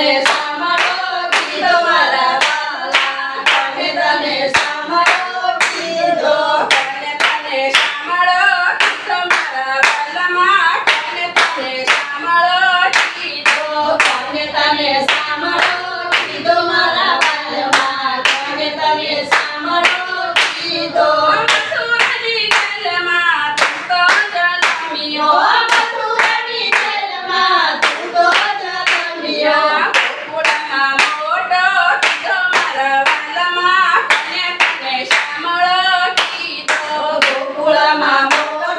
તને સાંભળો કીધો મારા વાલા કોને તને સાંભળો કીધો કોને તને સાંભળો કીધો મારા વાલામાં કોને તને સાંભળો કીધો કોને તને સાંભળો કીધો મારા વાલામાં કોને તને સાંભળો કીધો મથુરાની જેલમાં તું તો જન્મ્યો મથુરાની જેલમાં તું તો જન્મ્યો ગોકુળમાં મોટો કીધો મારા વાલામાં કોને તને સાંભળો કીધો ગોકુળમાં મોટો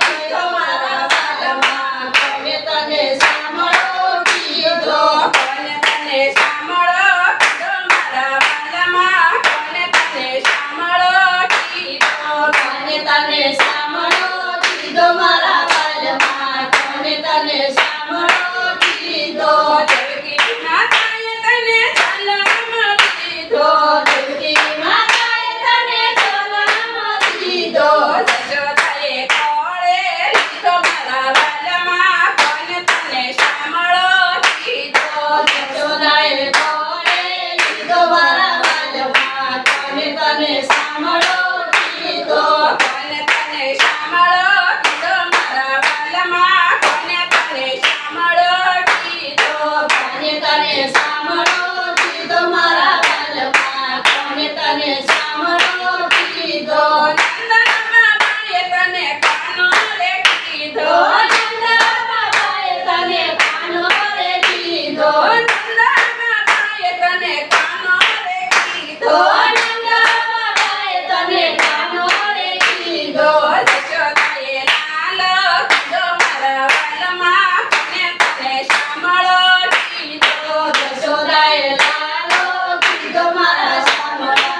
કીધો મારા વાલામાં કોને તને સાંભળો કીધો કોને તને સાંભળો કીધો મારા વાલામાં કોને તને સાંભળો કીધો કોને તને સાંભળો કીધો મારા વાલામાં કોને તને સાંભળો કીધો દેવકી માતાએ તને જન્મ દીધો દેવકી માતાએ તને જન્મ દીધો જશોદાએ કોળે લીધો મારા વાલામાં કોને તને સાંભળો કીધો જશોદાએ કોળે લીધો મારા વાલામાં કોને તને સાંભળો કીધો કોને તને સાંભળો કીધો મારા વાલામાં કોને તને સાંભળો કીધો કોને તને સાંભળો કીધો મારા વાલામાં કોને તને સાંભળો કીધો નંદા બાબાએ તને કાનો રે કીધો નંદા બાબાએ તને કાનો રે કીધો નંદા બાબાએ તને કાનો રે કીધો નંદા બાબાએ તને કાનો રે કીધો જશોદાએ લાલો કીધો મારા વાલામાં કોને તને સાંભળો કીધો જશોદાએ લાલો કીધો મારા સાંભળો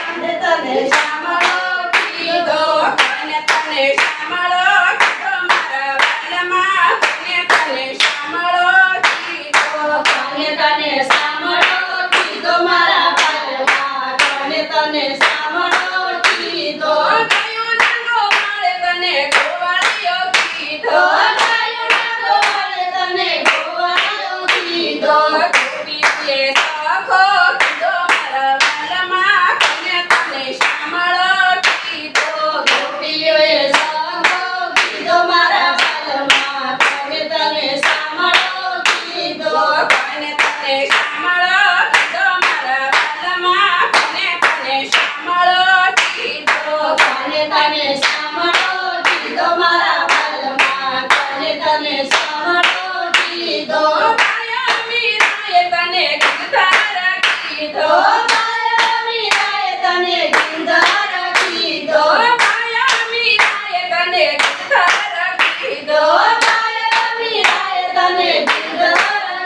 કોને તને સાંભળો કીધો કોને તને સાંભળો કીધો મારા વાલામાં કોને તને સાંભળો કીધો કોને તને સાંભળો કીધો મારા વાલામાં કોને તને સાંભળો કીધો કયું નાનો મારે તને ગોવાળિયો કીધો કયું નાનો મારે તને ગોવાળિયો કીધો ગોપીએ સખો કીધો મારા વાલામાં કોને તને સાંભળો કીધો ગોપીઓએ સખો કીધો મારા વાલામાં કોને તને સાંભળો કીધો કોને તને સાંભળો કીધો મારા વાલામાં કોને તને સાંભળો કીધો કોને તને સાંભળો કીધો મારા વાલામાં કોને તને સાંભળો કીધો માયા મીરાએ તને ગીરધાર કીધો માયા મીરાએ તને ગીરધાર કીધો માયા મીરાએ તને ગીરધાર કીધો માયા મીરાએ તને ગીરધાર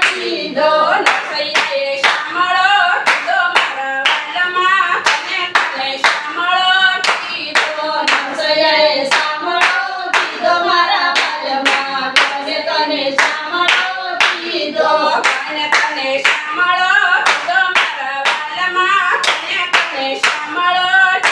કીધો નરસૈયાએ સાંભળો કીધો મારા વાલામાં કોને તને સાંભળો કીધો નરસૈયાએ સાંભળો કીધો મારા વાલામાં કોને તને સાંભળો કીધો કોને તને સાંભળો કીધો મારા વાલામાં કોને તને સાંભળો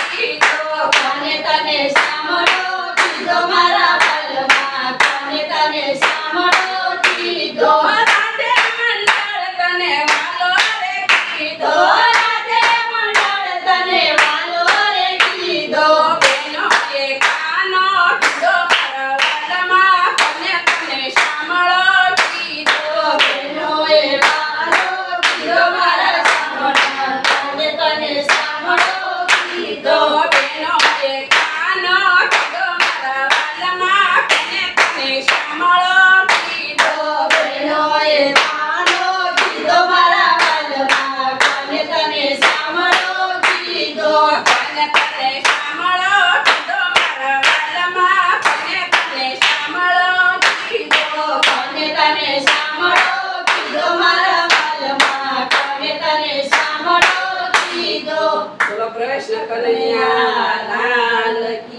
કીધો કોને તને સાંભળો કીધો મારા વાલામાં કોને તને સાંભળો કીધો રાધે મંડળ તને વાલો રે કીધો રાધે મંડળ તને વાલો રે કીધો બેનોએ કાનો કીધો મારા વાલામાં કોને તને સાંભળો કીધો બેનોએ કાનો કીધો મારા સાંભળો કોને તને સાંભળો કીધો બેનોએ કાનો કીધો મારા વાલામાં કોને તને સાંભળો કીધો બેનોએ કાનો કીધો મારા વાલામાં કોને તને સાંભળો કીધો કોને તને સાંભળો કીધો મારા વાલામાં કોને તને સાંભળો કીધો કોને તને સાંભળો કીધો મારા વાલામાં કોને તને સાંભળો કીધો બોલો કૃષ્ણ કનૈયા લાલ કી